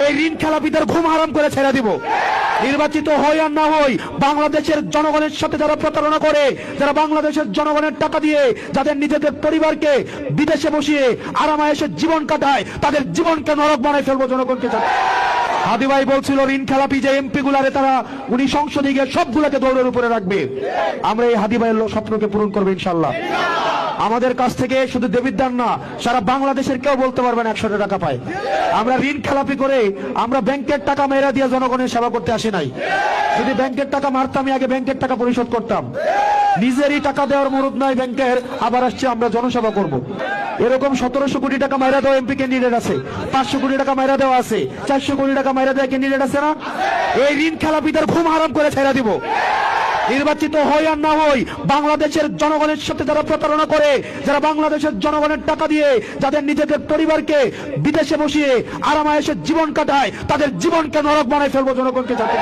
এই ঋণ খেলাপিদের ঘুম হারাম করে ছেড়ে দিব। নির্বাচিত হই আর না হই, বাংলাদেশের জনগণের সাথে যারা প্রতারণা করে, যারা বাংলাদেশের জনগণের টাকা দিয়ে যাদের নিজেদের পরিবারকে বিদেশে বসিয়ে আরামায়েশের জীবন কাটায়, তাদের জীবনকে নরক বানায় ফেলবো জনগণকে। হাদি ভাই বলছিল ঋণ খেলাপি যে এমপি গুলারে তারা উনি সংসদে গিয়ে সবগুলোকে দৌড়ের উপরে রাখবে। আমরা এই হাদি ভাইয়ের স্বপ্নকে পূরণ করবো ইনশাল্লাহ। আমাদের কাছ থেকে শুধু দেবিদ্দার না, সারা বাংলাদেশের কেউ বলতে পারবেন 100 টাকা পায়। আমরা ঋণ খেলাপি করে আমরা ব্যাংকের টাকা মেরা দিয়ে জনগণের সেবা করতে আসি নাই। যদি ব্যাংকের টাকা মারতাম, আগে ব্যাংকের টাকা পরিশোধ করতাম। নিজেরই টাকা দেওয়ার মরদ নাই ব্যাংকের, আবার আসছে আমরা জনসেবা করব। এরকম 1700 কোটি টাকা মাইরা দেওয়া এমপি ক্যান্ডিডেট আছে, 500 কোটি টাকা মাইরা দেওয়া আছে, 400 কোটি টাকা মাইরা দেওয়া ক্যান্ডিডেট আছে না? এই ঋণ খেলাপিদের ঘুম হারাম করে ছেড়ে দিব। নির্বাচিত হই আর না হই, বাংলাদেশের জনগণের সাথে যারা প্রতারণা করে, যারা বাংলাদেশের জনগণের টাকা দিয়ে যাদের নিজেদের পরিবারকে বিদেশে বসিয়ে আরামায়েশের জীবন কাটায়, তাদের জীবনকে নরক বানায় ফেলবো জনগণকে।